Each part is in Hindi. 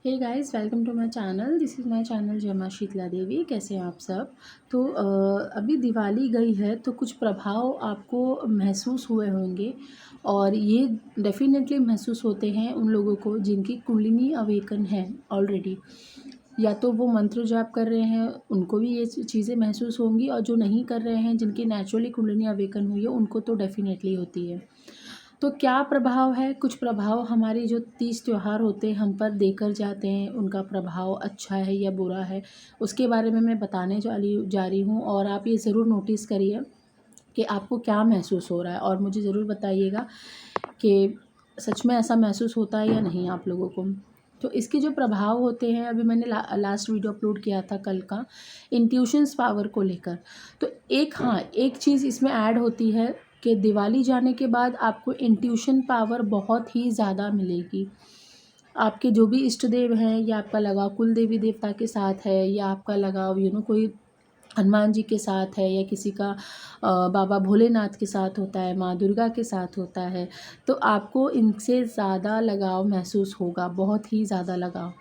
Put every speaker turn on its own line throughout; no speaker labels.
Hey guys, welcome to my channel. This is my channel Jai Maa Sheetla देवी। कैसे हैं आप सब? तो अभी दिवाली गई है तो कुछ प्रभाव आपको महसूस हुए होंगे और ये डेफ़िनेटली महसूस होते हैं उन लोगों को जिनकी कुंडलिनी अवेकन है ऑलरेडी। या तो वो मंत्र जाप कर रहे हैं, उनको भी ये चीज़ें महसूस होंगी, और जो नहीं कर रहे हैं, जिनकी नेचुरली कुंडलिनी अवेकन हुई है, उनको तो डेफ़िनेटली होती है। तो क्या प्रभाव है? कुछ प्रभाव हमारे जो तीज त्योहार होते हैं हम पर देकर जाते हैं, उनका प्रभाव अच्छा है या बुरा है, उसके बारे में मैं बताने जा रही हूँ। और आप ये ज़रूर नोटिस करिए कि आपको क्या महसूस हो रहा है, और मुझे ज़रूर बताइएगा कि सच में ऐसा महसूस होता है या नहीं आप लोगों को। तो इसके जो प्रभाव होते हैं, अभी मैंने लास्ट वीडियो अपलोड किया था कल का, इंट्यूशंस पावर को लेकर। तो एक चीज़ इसमें ऐड होती है कि दिवाली जाने के बाद आपको इंट्यूशन पावर बहुत ही ज़्यादा मिलेगी। आपके जो भी इष्ट देव हैं, या आपका लगाव कुल देवी देवता के साथ है, या आपका लगाव कोई हनुमान जी के साथ है, या किसी का बाबा भोलेनाथ के साथ होता है, माँ दुर्गा के साथ होता है, तो आपको इनसे ज़्यादा लगाव महसूस होगा, बहुत ही ज़्यादा लगाव।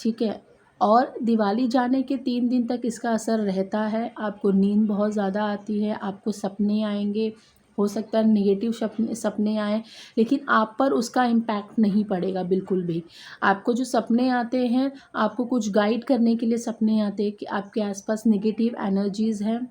ठीक है। और दिवाली जाने के 3 दिन तक इसका असर रहता है। आपको नींद बहुत ज़्यादा आती है, आपको सपने आएँगे, हो सकता है नेगेटिव सपने आएँ, लेकिन आप पर उसका इम्पैक्ट नहीं पड़ेगा बिल्कुल भी। आपको जो सपने आते हैं, आपको कुछ गाइड करने के लिए सपने आते हैं कि आपके आस-पास नेगेटिव एनर्जीज़ हैं,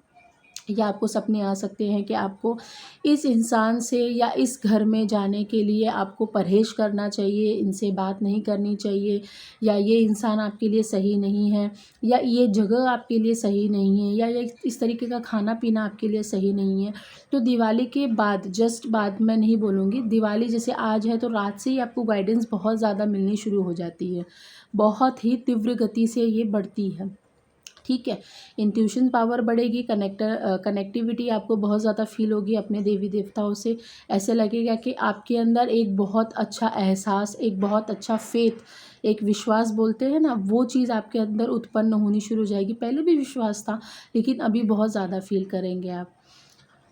या आपको सपने आ सकते हैं कि आपको इस इंसान से या इस घर में जाने के लिए आपको परहेज़ करना चाहिए, इनसे बात नहीं करनी चाहिए, या ये इंसान आपके लिए सही नहीं है, या ये जगह आपके लिए सही नहीं है, या ये इस तरीके का खाना-पीना आपके लिए सही नहीं है। तो दिवाली के बाद, जस्ट बाद मैं नहीं बोलूँगी, दिवाली जैसे आज है तो रात से ही आपको गाइडेंस बहुत ज़्यादा मिलनी शुरू हो जाती है। बहुत ही तीव्र गति से ये बढ़ती है। ठीक है। इंट्यूशन पावर बढ़ेगी, कनेक्टिविटी आपको बहुत ज़्यादा फ़ील होगी अपने देवी देवताओं से। ऐसे लगेगा कि आपके अंदर एक बहुत अच्छा एहसास, एक बहुत अच्छा फ़ेथ, एक विश्वास बोलते हैं ना, वो चीज़ आपके अंदर उत्पन्न होनी शुरू हो जाएगी। पहले भी विश्वास था, लेकिन अभी बहुत ज़्यादा फ़ील करेंगे आप।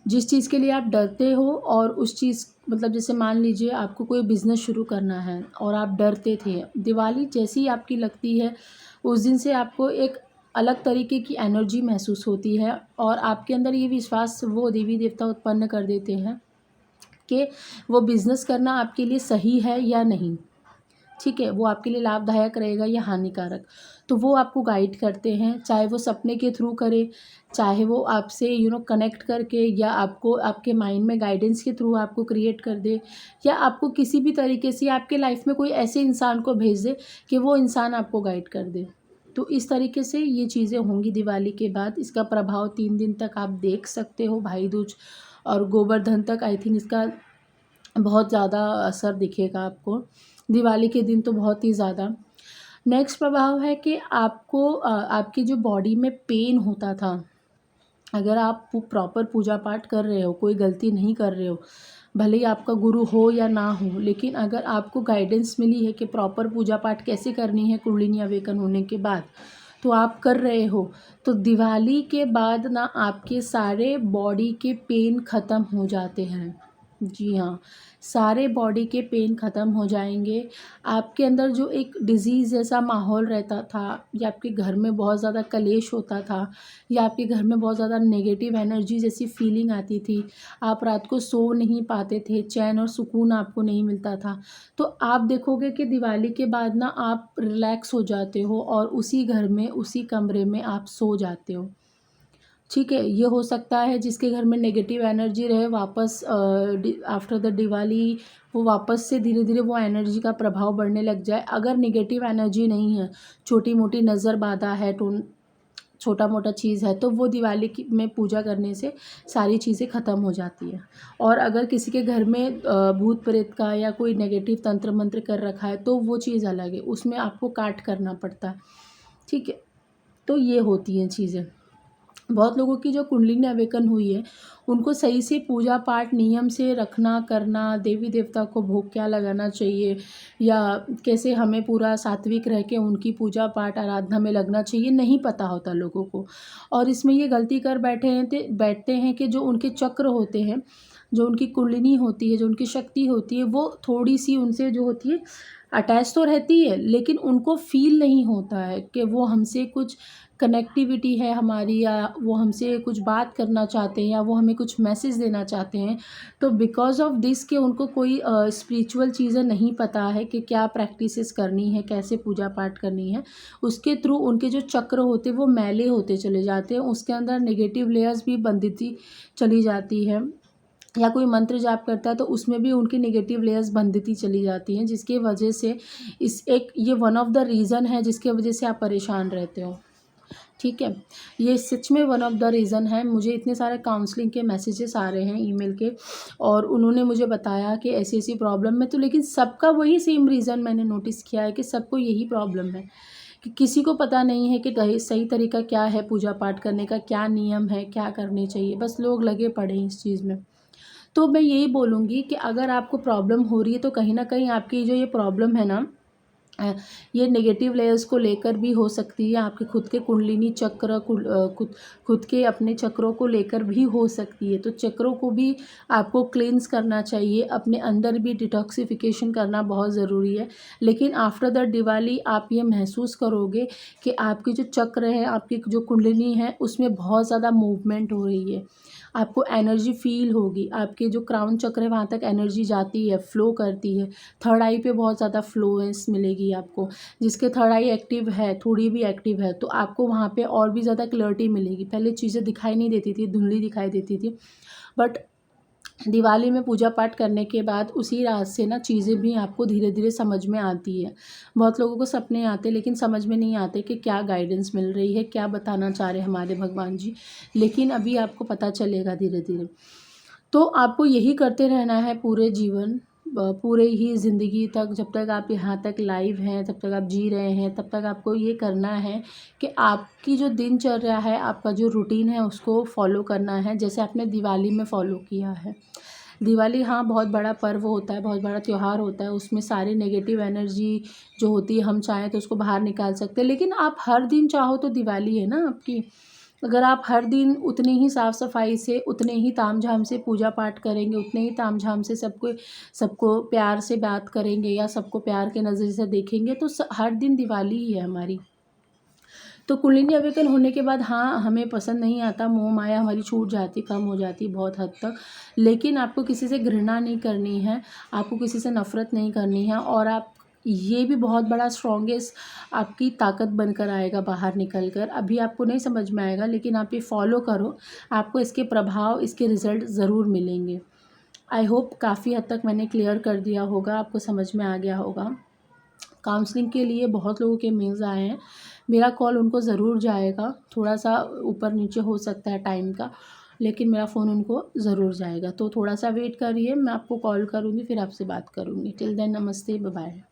जिस चीज़ के लिए आप डरते हो, और उस चीज़ मतलब जैसे मान लीजिए आपको कोई बिज़नेस शुरू करना है और आप डरते थे, दिवाली जैसी ही आपकी लगती है, उस दिन से आपको एक अलग तरीके की एनर्जी महसूस होती है, और आपके अंदर ये विश्वास वो देवी देवता उत्पन्न कर देते हैं कि वो बिज़नेस करना आपके लिए सही है या नहीं। ठीक है, वो आपके लिए लाभदायक रहेगा या हानिकारक। तो वो आपको गाइड करते हैं, चाहे वो सपने के थ्रू करे, चाहे वो आपसे कनेक्ट करके, या आपको आपके माइंड में गाइडेंस के थ्रू आपको क्रिएट कर दे, या आपको किसी भी तरीके से आपके लाइफ में कोई ऐसे इंसान को भेज दे कि वो इंसान आपको गाइड कर दे। तो इस तरीके से ये चीज़ें होंगी दिवाली के बाद। इसका प्रभाव 3 दिन तक आप देख सकते हो, भाई दूज और गोवर्धन तक आई थिंक इसका बहुत ज़्यादा असर दिखेगा आपको। दिवाली के दिन तो बहुत ही ज़्यादा। नेक्स्ट प्रभाव है कि आपको आपकी जो बॉडी में पेन होता था, अगर आप प्रॉपर पूजा पाठ कर रहे हो, कोई गलती नहीं कर रहे हो, भले ही आपका गुरु हो या ना हो, लेकिन अगर आपको गाइडेंस मिली है कि प्रॉपर पूजा पाठ कैसे करनी है कुंडलिनी अवेकन होने के बाद, तो आप कर रहे हो, तो दिवाली के बाद ना आपके सारे बॉडी के पेन ख़त्म हो जाते हैं। जी हाँ, सारे बॉडी के पेन ख़त्म हो जाएंगे। आपके अंदर जो एक डिज़ीज़ जैसा माहौल रहता था, या आपके घर में बहुत ज़्यादा कलेश होता था, या आपके घर में बहुत ज़्यादा नेगेटिव एनर्जी जैसी फीलिंग आती थी, आप रात को सो नहीं पाते थे, चैन और सुकून आपको नहीं मिलता था, तो आप देखोगे कि दिवाली के बाद ना आप रिलैक्स हो जाते हो, और उसी घर में, उसी कमरे में आप सो जाते हो। ठीक है, ये हो सकता है जिसके घर में नेगेटिव एनर्जी रहे, वापस आफ्टर द दिवाली वो वापस से धीरे-धीरे वो एनर्जी का प्रभाव बढ़ने लग जाए। अगर नेगेटिव एनर्जी नहीं है, छोटी-मोटी नज़र बाधा है, छोटा-मोटा चीज़ है, तो वो दिवाली की में पूजा करने से सारी चीज़ें ख़त्म हो जाती हैं। और अगर किसी के घर में भूत प्रेत का या कोई नेगेटिव तंत्र मंत्र कर रखा है, तो वो चीज़ अलग है, उसमें आपको काट करना पड़ता है। ठीक है, तो ये होती हैं चीज़ें। बहुत लोगों की जो कुंडलिनी अवेकन हुई है, उनको सही से पूजा पाठ नियम से रखना करना, देवी देवता को भोग क्या लगाना चाहिए, या कैसे हमें पूरा सात्विक रह के उनकी पूजा पाठ आराधना में लगना चाहिए, नहीं पता होता लोगों को। और इसमें ये गलती कर बैठते हैं कि जो उनके चक्र होते हैं, जो उनकी कुंडलिनी होती है, जो उनकी शक्ति होती है, वो थोड़ी सी उनसे जो होती है अटैच तो रहती है, लेकिन उनको फ़ील नहीं होता है कि वो हमसे कुछ कनेक्टिविटी है हमारी, या वो हमसे कुछ बात करना चाहते हैं, या वो हमें कुछ मैसेज देना चाहते हैं। तो बिकॉज़ ऑफ दिस कि उनको कोई स्पिरिचुअल चीज़ें नहीं पता है कि क्या प्रैक्टिसेस करनी है, कैसे पूजा पाठ करनी है, उसके थ्रू उनके जो चक्र होते हैं वो मैले होते चले जाते हैं, उसके अंदर नेगेटिव लेयर्स भी बनती चली जाती है। या कोई मंत्र जाप करता है तो उसमें भी उनकी नेगेटिव लेयर्स बनती चली जाती हैं, जिसकी वजह से ये वन ऑफ द रीज़न है जिसकी वजह से आप परेशान रहते हो। ठीक है, ये सच में वन ऑफ द रीज़न है। मुझे इतने सारे काउंसलिंग के मैसेजेस आ रहे हैं ईमेल के, और उन्होंने मुझे बताया कि ऐसी-ऐसी प्रॉब्लम है, तो लेकिन सबका वही सेम रीज़न मैंने नोटिस किया है कि सबको यही प्रॉब्लम है कि किसी को पता नहीं है कि सही तरीका क्या है पूजा पाठ करने का, क्या नियम है, क्या करने चाहिए, बस लोग लगे पड़े हैं इस चीज़ में। तो मैं यही बोलूँगी कि अगर आपको प्रॉब्लम हो रही है तो कहीं न कहीं आपकी जो ये प्रॉब्लम है ना, ये नेगेटिव लेयर्स को लेकर भी हो सकती है, आपके खुद के कुंडलिनी चक्र खुद के अपने चक्रों को लेकर भी हो सकती है। तो चक्रों को भी आपको क्लींस करना चाहिए, अपने अंदर भी डिटॉक्सिफिकेशन करना बहुत ज़रूरी है। लेकिन आफ्टर द दिवाली आप ये महसूस करोगे कि आपके जो चक्र है, आपकी जो कुंडलिनी है, उसमें बहुत ज़्यादा मूवमेंट हो रही है। आपको एनर्जी फ़ील होगी, आपके जो क्राउन चक्र है वहाँ तक एनर्जी जाती है, फ़्लो करती है। थर्ड आई पे बहुत ज़्यादा फ्लुएंस मिलेगी आपको, जिसके थर्ड आई एक्टिव है, थोड़ी भी एक्टिव है, तो आपको वहाँ पे और भी ज़्यादा क्लैरिटी मिलेगी। पहले चीज़ें दिखाई नहीं देती थी, धुंधली दिखाई देती थी, बट दिवाली में पूजा पाठ करने के बाद उसी रात से ना चीज़ें भी आपको धीरे धीरे समझ में आती है। बहुत लोगों को सपने आते लेकिन समझ में नहीं आते कि क्या गाइडेंस मिल रही है, क्या बताना चाह रहे हैं हमारे भगवान जी, लेकिन अभी आपको पता चलेगा धीरे धीरे। तो आपको यही करते रहना है पूरे जीवन, पूरे ही ज़िंदगी तक, जब तक आप यहाँ तक लाइव हैं, जब तक आप जी रहे हैं, तब तक आपको ये करना है कि आपकी जो दिनचर्या है, आपका जो रूटीन है, उसको फॉलो करना है, जैसे आपने दिवाली में फॉलो किया है। दिवाली हाँ, बहुत बड़ा पर्व होता है, बहुत बड़ा त्योहार होता है, उसमें सारी नेगेटिव एनर्जी जो होती है, हम चाहें तो उसको बाहर निकाल सकते हैं, लेकिन आप हर दिन चाहो तो दिवाली है ना आपकी। अगर आप हर दिन उतनी ही साफ़ सफाई से, उतने ही तामझाम से पूजा पाठ करेंगे, उतने ही तामझाम से सबको सबको प्यार से बात करेंगे, या सबको प्यार के नज़र से देखेंगे, तो हर दिन दिवाली ही है हमारी। तो कुंडलिनी अवेकन होने के बाद हाँ, हमें पसंद नहीं आता, मोह माया हमारी छूट जाती, कम हो जाती बहुत हद तक, लेकिन आपको किसी से घृणा नहीं करनी है, आपको किसी से नफ़रत नहीं करनी है, और आप ये भी बहुत बड़ा स्ट्रॉन्गेस्ट आपकी ताकत बनकर आएगा बाहर निकल कर। अभी आपको नहीं समझ में आएगा, लेकिन आप ये फॉलो करो, आपको इसके प्रभाव, इसके रिज़ल्ट ज़रूर मिलेंगे। आई होप काफ़ी हद तक मैंने क्लियर कर दिया होगा, आपको समझ में आ गया होगा। काउंसलिंग के लिए बहुत लोगों के मेल्स आए हैं, मेरा कॉल उनको ज़रूर जाएगा, थोड़ा-सा ऊपर नीचे हो सकता है टाइम का, लेकिन मेरा फ़ोन उनको ज़रूर जाएगा। तो थोड़ा-सा वेट करिए, मैं आपको कॉल करूँगी, फिर आपसे बात करूँगी। टिल देन नमस्ते, बाय बाय।